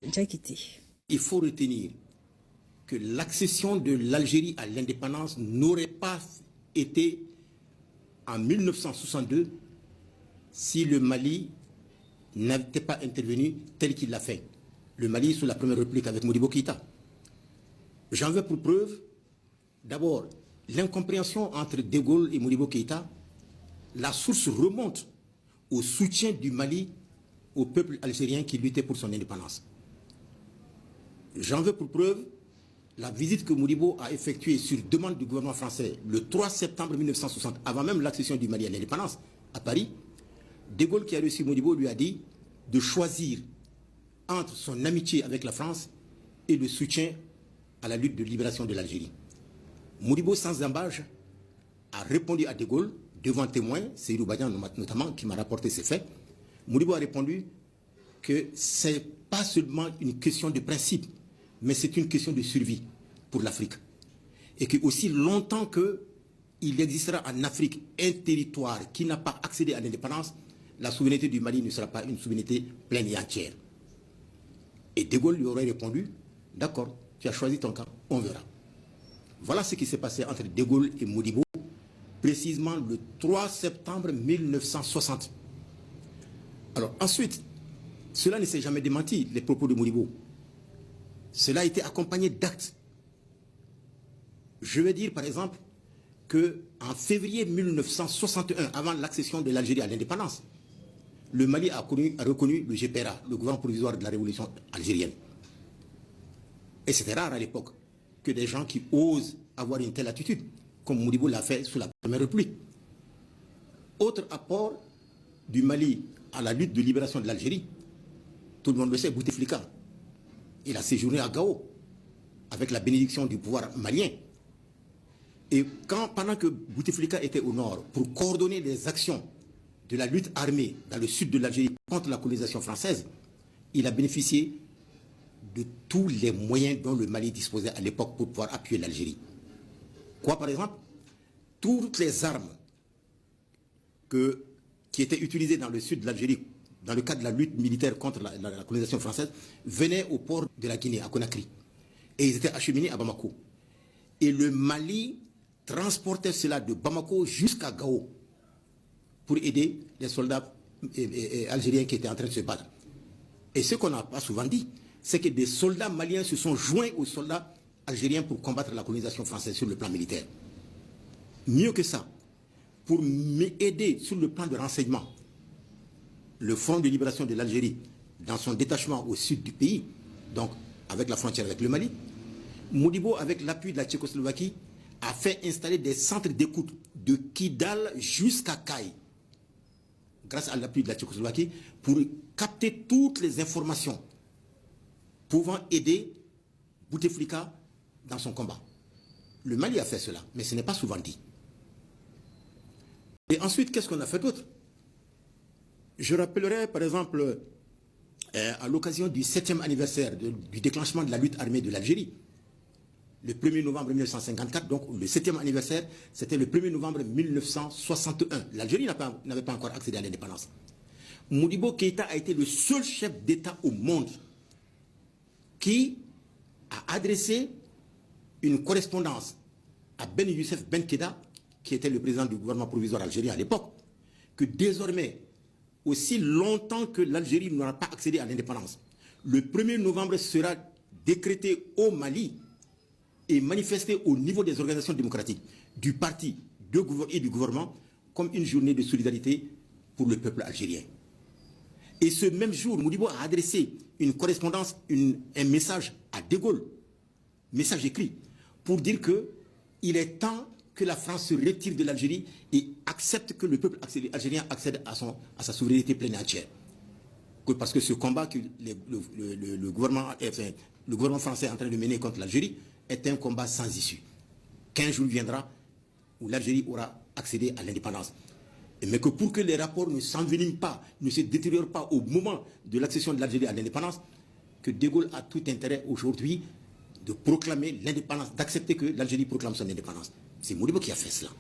Diakité. Il faut retenir que l'accession de l'Algérie à l'indépendance n'aurait pas été en 1962 si le Mali n'était pas intervenu tel qu'il l'a fait. Le Mali sous la Première République avec Modibo Keïta. J'en veux pour preuve, d'abord, l'incompréhension entre De Gaulle et Modibo Keïta. La source remonte au soutien du Mali au peuple algérien qui luttait pour son indépendance. J'en veux pour preuve la visite que Modibo a effectuée sur demande du gouvernement français le 3 septembre 1960, avant même l'accession du Mali à l'indépendance, à Paris. De Gaulle, qui a reçu Modibo, lui a dit de choisir entre son amitié avec la France et le soutien à la lutte de libération de l'Algérie. Modibo, sans embâche, a répondu à De Gaulle, devant témoin, Seydou Badian notamment, qui m'a rapporté ces faits. Modibo a répondu que ce n'est pas seulement une question de principe, mais c'est une question de survie pour l'Afrique. Et que aussi longtemps qu'il existera en Afrique un territoire qui n'a pas accédé à l'indépendance, la souveraineté du Mali ne sera pas une souveraineté pleine et entière. Et De Gaulle lui aurait répondu, d'accord, tu as choisi ton camp, on verra. Voilà ce qui s'est passé entre De Gaulle et Modibo, précisément le 3 septembre 1960. Alors ensuite, cela ne s'est jamais démenti, les propos de Modibo. Cela a été accompagné d'actes. Je vais dire par exemple qu'en février 1961, avant l'accession de l'Algérie à l'indépendance, le Mali a reconnu le GPRA, le gouvernement provisoire de la révolution algérienne. Et c'était rare à l'époque que des gens qui osent avoir une telle attitude, comme Modibo l'a fait sous la Première République. Autre apport du Mali à la lutte de libération de l'Algérie, tout le monde le sait, Bouteflika. Il a séjourné à Gao avec la bénédiction du pouvoir malien. Et pendant que Bouteflika était au nord pour coordonner les actions de la lutte armée dans le sud de l'Algérie contre la colonisation française, il a bénéficié de tous les moyens dont le Mali disposait à l'époque pour pouvoir appuyer l'Algérie. Quoi par exemple? Toutes les armes qui étaient utilisées dans le sud de l'Algérie dans le cadre de la lutte militaire contre la colonisation française, venaient au port de la Guinée, à Conakry. Et ils étaient acheminés à Bamako. Et le Mali transportait cela de Bamako jusqu'à Gao pour aider les soldats algériens qui étaient en train de se battre. Et ce qu'on n'a pas souvent dit, c'est que des soldats maliens se sont joints aux soldats algériens pour combattre la colonisation française sur le plan militaire. Mieux que ça, pour aider sur le plan de renseignement, le Front de libération de l'Algérie, dans son détachement au sud du pays, donc avec la frontière avec le Mali, Modibo, avec l'appui de la Tchécoslovaquie, a fait installer des centres d'écoute de Kidal jusqu'à Kayes, grâce à l'appui de la Tchécoslovaquie, pour capter toutes les informations pouvant aider Bouteflika dans son combat. Le Mali a fait cela, mais ce n'est pas souvent dit. Et ensuite, qu'est-ce qu'on a fait d'autre? Je rappellerai par exemple, à l'occasion du 7e anniversaire du déclenchement de la lutte armée de l'Algérie, le 1er novembre 1954, donc le 7e anniversaire, c'était le 1er novembre 1961. L'Algérie n'avait pas encore accédé à l'indépendance. Modibo Keïta a été le seul chef d'État au monde qui a adressé une correspondance à Ben Youssef Ben Keda, qui était le président du gouvernement provisoire algérien à l'époque, que désormais, aussi longtemps que l'Algérie n'aura pas accédé à l'indépendance, le 1er novembre sera décrété au Mali et manifesté au niveau des organisations démocratiques, du parti et du gouvernement, comme une journée de solidarité pour le peuple algérien. Et ce même jour, Modibo a adressé une correspondance, un message à De Gaulle, message écrit, pour dire qu'il est temps que la France se retire de l'Algérie et accepte que le peuple algérien accède à sa souveraineté pleine et entière. Parce que ce combat que le gouvernement français est en train de mener contre l'Algérie est un combat sans issue. Qu'un jour viendra où l'Algérie aura accédé à l'indépendance. Mais que pour que les rapports ne s'enveniment pas, ne se détériorent pas au moment de l'accession de l'Algérie à l'indépendance, que De Gaulle a tout intérêt aujourd'hui de proclamer l'indépendance, d'accepter que l'Algérie proclame son indépendance. C'est Modibo qui a fait cela.